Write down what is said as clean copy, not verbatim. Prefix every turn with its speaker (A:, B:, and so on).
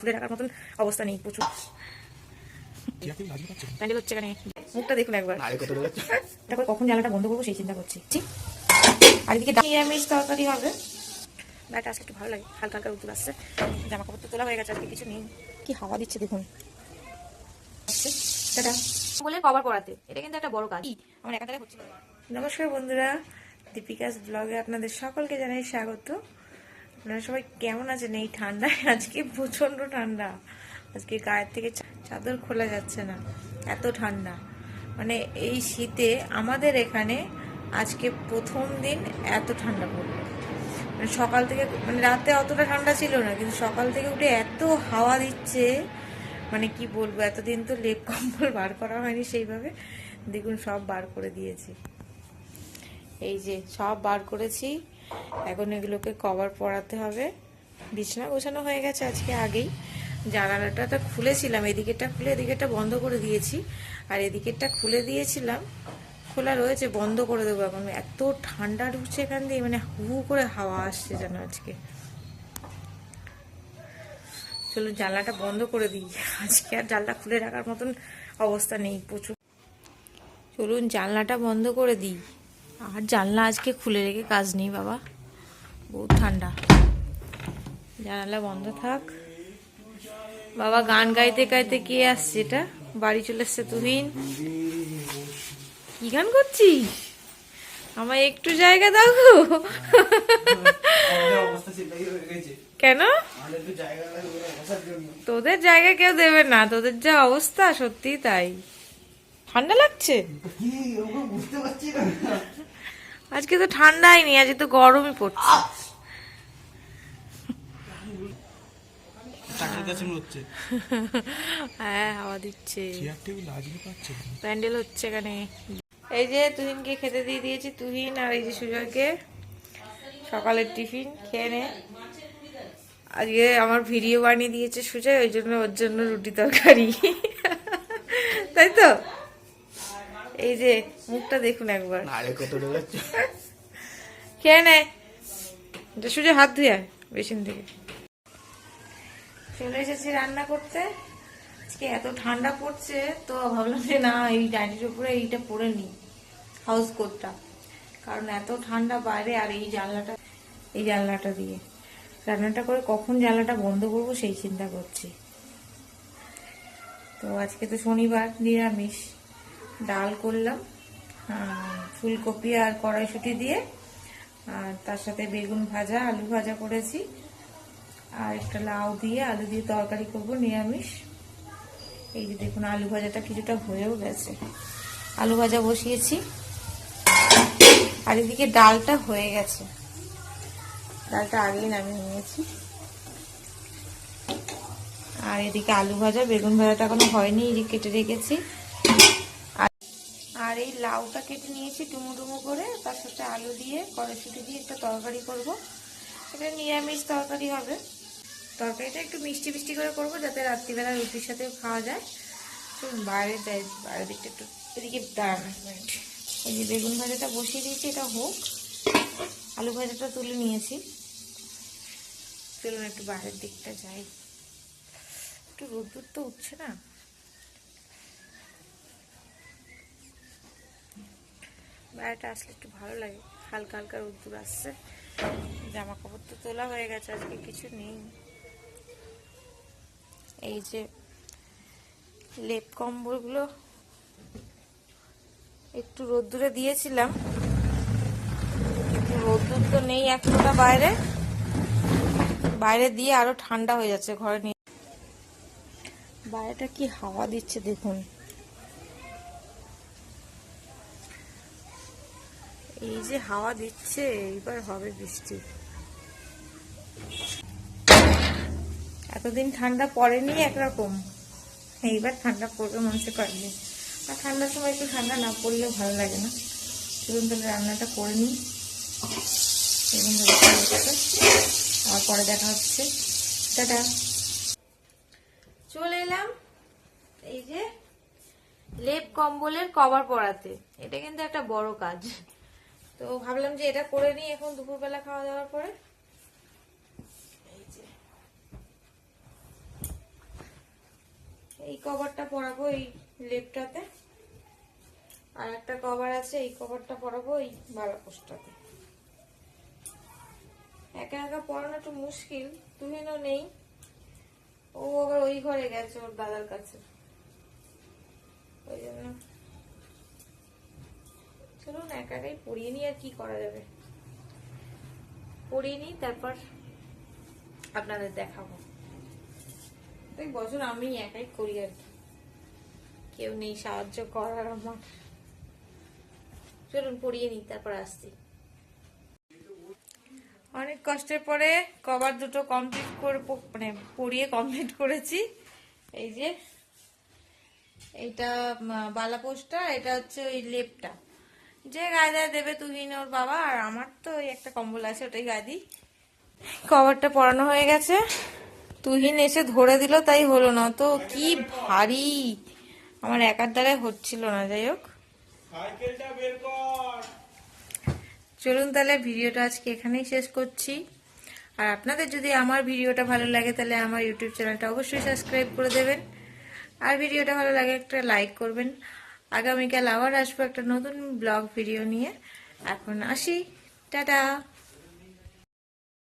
A: খুলে রাখার মতন অবস্থা নেই, প্রচুর প্যান্ডেল হচ্ছে। এখানে মুখটা দেখুন একবার, তারপর কখন জ্বালাটা বন্ধ করবো সেই চিন্তা করছি। আর এদিকে নিরামিষ তরকারি হবে। গাটা আজকে একটু ভালো লাগে, হালকা হালকা উত্তর আসছে, জামা কাপড় তো তোলা হয়ে গেছে, আজকে কিছু নেই। কি হাওয়া দিচ্ছে দেখুন। বলে কভার পড়াতে, এটা কিন্তু একটা বড় কাজ, আমার একা হচ্ছে। নমস্কার বন্ধুরা, দীপিকাস ব্লগে আপনাদের সকলকে জানাই স্বাগত। আপনারা সবাই কেমন আছেন? এই ঠান্ডায় আজকে প্রচন্ড ঠান্ডা, আজকে গায়ের থেকে চাদর খোলা যাচ্ছে না, এত ঠান্ডা। মানে এই শীতে আমাদের এখানে আজকে প্রথম দিন এত ঠান্ডা পড়লো। মানে সকাল থেকে, মানে রাতে অতটা ঠান্ডা ছিল না, কিন্তু সকাল থেকে উঠে এত হাওয়া দিচ্ছে, মানে কি বলবো। এতদিন তো লেপ কম্বল বার করা হয়নি সেইভাবে, দেখুন সব বার করে দিয়েছি। এই যে সব বার করেছি, এখন এগুলোকে কভার পরাতে হবে। বিছানা গোছানো হয়ে গেছে আজকে আগেই। জানালাটা খুলেছিলাম, এদিকেরটা খুলে এদিকেরটা বন্ধ করে দিয়েছি, আর এদিকেরটা খুলে দিয়েছিলাম, খোলা রয়েছে, বন্ধ করে দেবো এখন। এত ঠান্ডা ঢুকছে এখান দিয়ে, মানে হু হু করে হাওয়া আসছে যেন আজকে। চলুন জানলাটা বন্ধ করে দিই, আজকে আর জানলা খুলে রাখার মতন অবস্থা নেই, প্রচুর। চলুন জানলাটা বন্ধ করে দিই, আর জানলা আজকে খুলে রেখে কাজ নেই বাবা, বহুত ঠান্ডা। জানালা বন্ধ থাক। বাবা গান গাইতে গাইতে কে আসছে? এটা বাড়ি চলে এসছে তুহিন। কি গান করছিস? আমায় একটু জায়গা দাও। কেন? তোদের জায়গা কেউ দেবে না, তোদের যা অবস্থা সত্যি তাই। ঠান্ডা লাগছে আজকে? তো ঠান্ডাই নেই, আজকে তো গরমই পড়ছে। হ্যাঁ হাওয়া দিচ্ছে, প্যান্ডেল হচ্ছে এখানে। এই যে তুহিনকে খেতে দিয়ে দিয়েছি, তুহিন আর এই যে সুজয়কে সকালের টিফিন খেয়ে নে। আজকে আমার ভিডিও বানিয়ে দিয়েছে সুজয়, ওই জন্য ওর জন্য রুটি তরকারি, তাই তো। এই যে মুখটা দেখুন একবার, খেয়ে নে। সুজয় হাত ধুয়ে বেসিন থেকে। চলে এসেছি রান্না করতে। আজকে এত ঠান্ডা পড়ছে তো ভাবলাম যে না, এই ডাইনির উপরে এইটা পরে নি, হাউস কোটটা, কারণ এত ঠান্ডা বাইরে। আর এই জানলাটা দিয়ে রান্নাটা করে কখন জানলাটা বন্ধ করবো সেই চিন্তা করছি। তো আজকে তো শনিবার, নিরামিষ। ডাল করলাম ফুলকপি আর কড়াইশুঁটি দিয়ে, আর তার সাথে বেগুন ভাজা, আলু ভাজা করেছি, আর একটা লাউ দিয়ে আলু দিয়ে তরকারি করবো নিরামিষ। এই যে দেখুন আলু ভাজাটা কিছুটা হয়েও গেছে, আলু ভাজা বসিয়েছি। আর এদিকে ডালটা হয়ে গেছে, ডালটা আগেই নামিয়ে নিয়েছি। আর এদিকে আলু ভাজা, বেগুন ভাজাটা এখনো হয়নি, এই যে কেটে রেখেছি। আর এই লাউটা কেটে নিয়েছি ডুমো ডুমো করে, তার সাথে আলু দিয়ে কড়াইশুঁটি দিয়ে একটা তরকারি করব। এটা নিরামিষ তরকারি হবে। তরকারিটা একটু মিষ্টি মিষ্টি করে করবো, যাতে রাত্রিবেলা রুটির সাথে খাওয়া যায়। বাইরে যাই, বাইরের দিকটা একটু এদিকে দাঁড়ানো। এই যে বেগুন ভাজাটা বসিয়ে দিয়েছি, এটা হোক। আলু ভাজাটা তুলে নিয়েছি। চলুন একটু বাইরের দিকটা যাই, একটু রোদ্দুর তো উঠছে না। বাইরেটা আসলে একটু ভালো লাগে, হালকা হালকা রোদ্দুর আসছে। জামা কাপড় তো তোলা হয়ে গেছে, আজকে কিছু নেই। এই যে লেপ কম্বলগুলো একটু রোদ্দুরে দিয়েছিলাম, কিন্তু রোদ্দুর তো নেই একটা। বাইরে দিয়ে আরো ঠান্ডা হয়ে যাচ্ছে, ঘরে নিয়ে। বাইরেটা কি হাওয়া দিচ্ছে দেখুন। এই যে হাওয়া দিচ্ছে, এইবার হবে বৃষ্টি। এতদিন ঠান্ডা পড়েনি একরকম, এইবার ঠান্ডা পড়বে মনে কয়েকদিন। আর ঠান্ডার সময় একটু ঠান্ডা না পড়লেও ভালো লাগে না। চলুন তাহলে রান্নাটা করে নিই, আর পরে দেখা হচ্ছে। টাটা। চলে এলাম এই যে লেপ কম্বলের কভার পরাতে, এটা কিন্তু একটা বড় কাজ। তো ভাবলাম যে এটা করে নিই এখন দুপুরবেলা খাওয়া দাওয়ার পরে। এই যে এই কভারটা পরাবো এই লেপটাতে, আর একটা কভার আছে এই কভারটা পরাবো এই বালাপোস্টটাতে। একা একা পরানো একটু মুশকিল, তুহিনও নেই, ও আবার ওই ঘরে গেছে ওর দাদার কাছে, ওই জন্য চলুন একা একাই পরিয়ে নি, আর কি করা যাবে, পরিয়ে নি তারপর আপনাদের দেখাবো। এই বছর আমি একাই করি আর কি, কেউ নেই সাহায্য করার আমার। চলুন পরিয়ে নি তারপর আসছি। অনেক কষ্টের পরে কভার দুটো কমপ্লিট করে মানে পরিয়ে কমপ্লিট করেছি। এই যে এইটা বালাপোস্টটা, এটা হচ্ছে ওই লেপটা, যে গায়ে গায়ে দেবে তুহিন ওর বাবা, আর আমার তো ওই একটা কম্বল আছে ওটাই গায়ে দিই। কভারটা পরানো হয়ে গেছে, তুহিন এসে ধরে দিল তাই হলো না, তো কি ভারী, আমার একার দ্বারাই হচ্ছিল না। যাই হোক, চলুন তাহলে ভিডিওটা আজকে এখানেই শেষ করছি। আর আপনাদের যদি আমার ভিডিওটা ভালো লাগে তাহলে আমার ইউটিউব চ্যানেলটা অবশ্যই সাবস্ক্রাইব করে দেবেন, আর ভিডিওটা ভালো লাগে একটা লাইক করবেন। আগামীকাল আবার আসবো একটা নতুন ব্লগ ভিডিও নিয়ে। এখন আসি, টাটা।